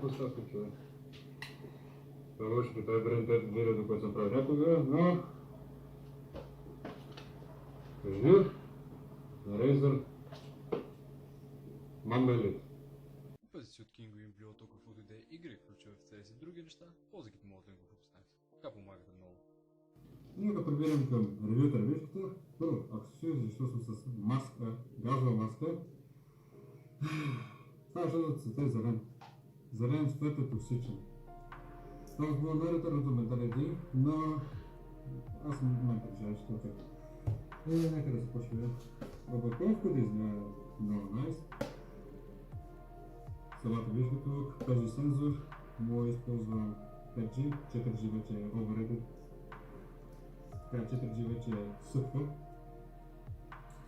предпоставка, че лошото това е видеото, което съм правил някога, но ревю на Razer Mamba Elite. Пъти си от Kingo им било толкова каквото и да е игри, включва в себе си други неща, ползвайки могат да го поставят. Така помагате много. Нека преминем към ревюшката. Първо, аксесуари, защото съм с маска, газова маска. Това защото цвета е зелен. Зелен цвет е токсичен. Това е било най-ретърното менталити, но аз съм момента решава, че това е. Нека да започваме. Опаковката изглежда много найс. Самата вижда тук, този сензор, мога да използвам 5G, 4G вече е overrated. Така 4G вече е съхва.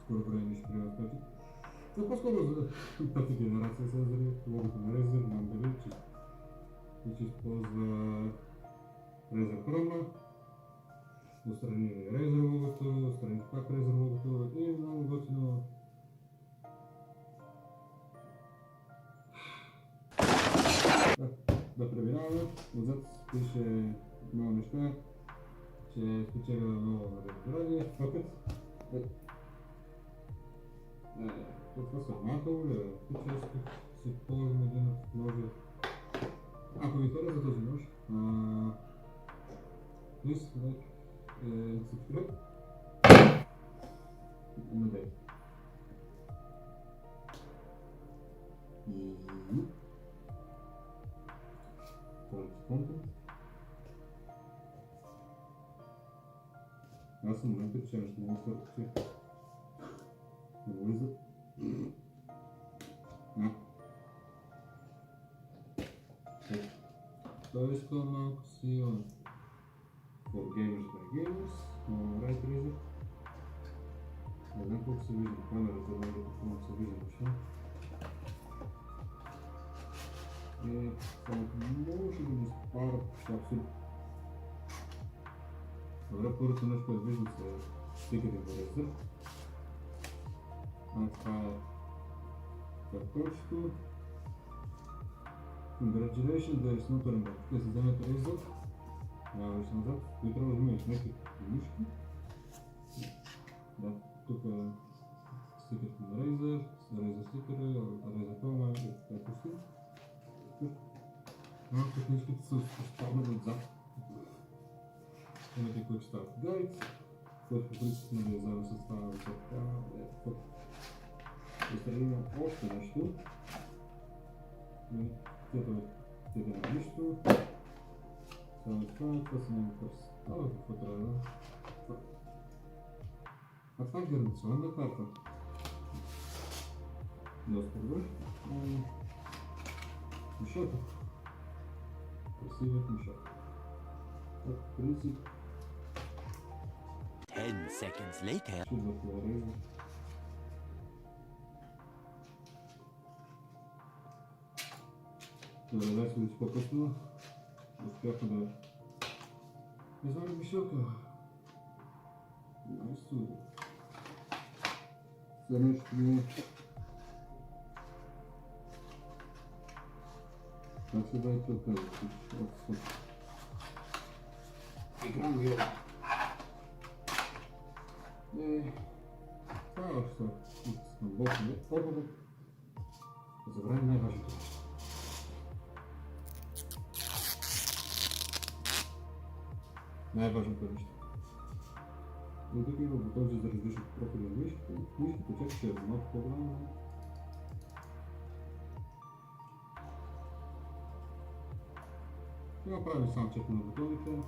Скоро време ще приема 5G. Но по-скоро за пета генерация сензори, логото на Razer, Mamba Elite, че използва Razer Chroma, отстрани Razer логото, отстрани пак Razer логото и много готино. Да преминаваме, отзад пише много неща, че спечеля много разбирание, пъкът. Това са матове, често си ползвам един от ножа. Ако ви хареса този нож, please like and subscribe. Надей. Контент. Аз съм момента, че нещо много сърце. Не влизат. Той иска малко си for gamers by gamers, right Razer. Не знам колко се вижда камерата, но колко се вижда въобще. И само може да ги спара шапси. Добре, първото нещо, което виждам са стикери в Razer. Това е карточето. Congratulations, there is no turning back. Те се вземат Razer. Виж назад. И трябва да вземеш някакви мишки. Да, тук е стикерите на Razer, Razer стикера, Razer Chroma и така пусти. Тук книжките са изпаднали отзад. Имате които стават гайд, който по принцип не е заедно с това висока. Изстреляме още нещо. Тето е нищо. Само това са много представа какво трябва да... А това е гаранционна карта. Доста добре. Мишата. Красивият мишата. В принцип... 10 seconds later. Чудват на Razer. Добре, днес минути по-късно успяха да извадя мишелка. Найс. Следващото ми е... Как се дай тук? Играм йога. Това е още на боксове. Първо да забравим най-важното нещо. Най-важното нещо. И тук има бутон за различни профили на мишката. Мишката чак ще е малко по-голяма. Сега правим саундчек на бутоните.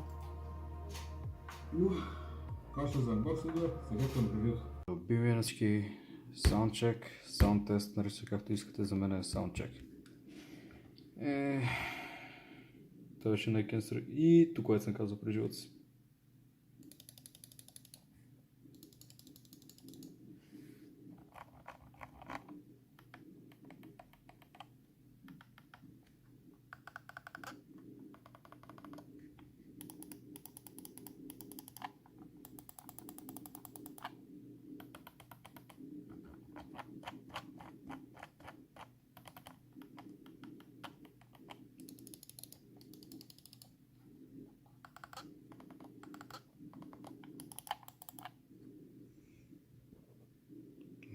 Това ще за анбоксинга, сега към ревюто. Любимия на всички саундчек, саундтест, нарича както искате, за мен е саундчек. Това беше най-кенсър и тук, което съм казал при живота си.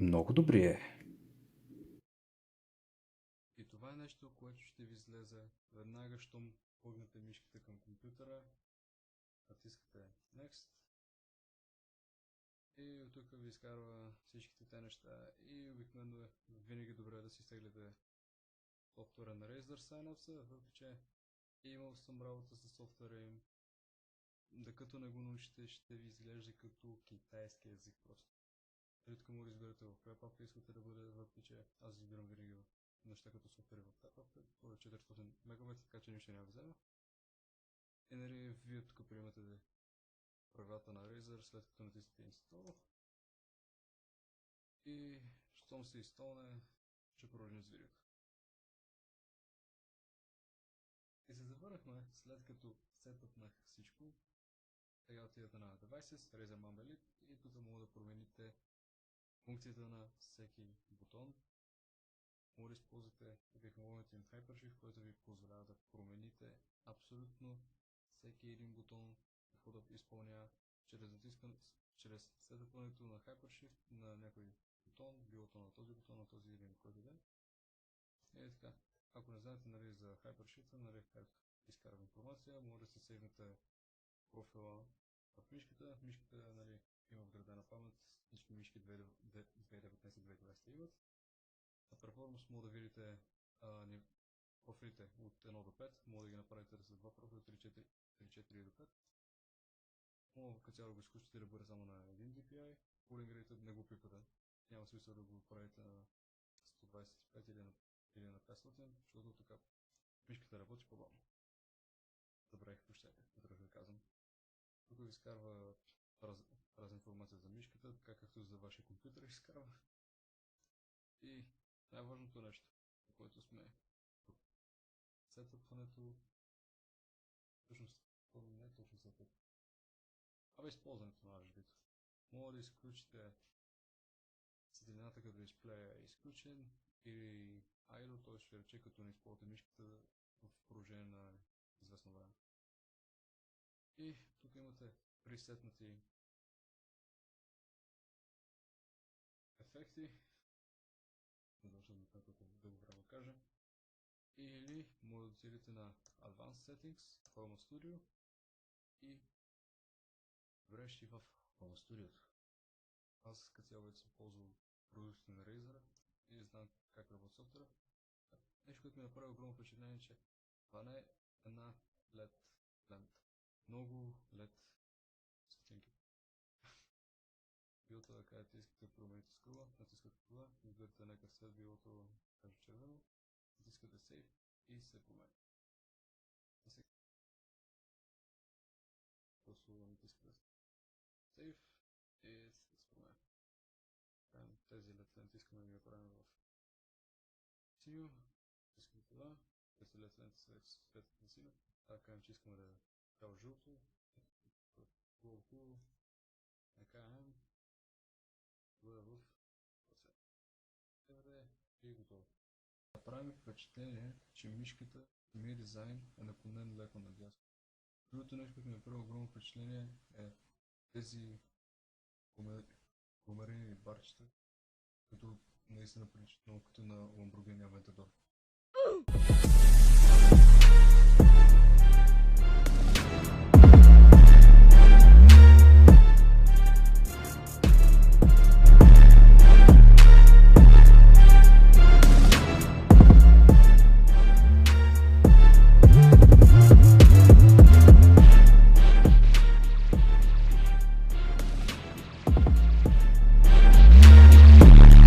Много добре. И това е нещо, което ще ви излезе веднага, щом погнете мишката към компютъра, натискате Next и от тук ви изкарва всичките те неща и обикновено е винаги добре да си изтеглите софтуера на Razer Synapse, въпреки че имал съм работа с софтуера им. Докато не го научите, ще ви изглежда като китайски език просто. Рядко му разбирате в коя папка искате да бъде, въпреки че аз избирам винаги неща като софтуери в тази папка. Това е 400 мегабайта, така че нищо няма да взема. И нали, вие тук приемате правилата на Razer, след като натиснете Install. И щом се изстолне, ще продължим с видеото. И се завърнахме, след като сетъпнах всичко. Сега отидете на Devices, Razer Mamba Elite и тук мога да промените функцията на всеки бутон. Може да използвате технологията им Hypershift, който ви позволява да промените абсолютно всеки един бутон, какво да изпълнява чрез сетъпването на Hypershift на някой бутон, било то на този бутон, на този или на който да е. И така. Ако не знаете нали, за Hypershift, нали, как изкарвам информация, може да се сейвнете профила в мишката. Мишката нали, има вградена памет, всички мишки 2019-2020 имат. На Performance може да видите профилите от 1 до 5, може да ги направите с два профила, 3, 4 до 5. Мога като цяло да го изключите да бъде само на един DPI, Cooling Rate не го пипате. Няма смисъл да го правите на 125 или на 500, защото така мишката работи по-бавно. Забравих прощайте, да казвам. Тук ви изкарва разна информация за мишката, така както за вашия компютър изкарва. И най-важното нещо, на което сме сетъпването, всъщност, не е точно сетъп, използването на HDD-то. Може да изключите светлината като дисплея е изключен или IDO, т.е. ще рече като не използвате мишката в продължение на известно време. И тук имате пресетнати ефекти, задължително да го правя кажа. Или може да отидете на Advanced Settings, Chroma Studio и врещи в Chroma Studio. Аз като цяло вече съм ползвал продуктите на Razer и знам как работи софтуера. Нещо, което ми направи огромно впечатление, че това не е една LED лампа. Много LED светлинки. Било да кажете, искате да промените скруба, натискате това, изберете някакъв цвет, било то кажа червено, натискате Save и се променя. Просто натискате Save и се променя. Тези LED ленти искаме да ги направим в синьо, натискате това, тези LED ленти са вече светят на синьо, кажем, че искаме да е цяло жълто, хубаво, накаем, бъде в процент. И готово. Направи впечатление, че мишката, самия дизайн е наклонен леко надясно. Другото нещо, което ми е първо огромно впечатление е тези комарини барчета, като наистина приличат много като на Lamborghini Aventador.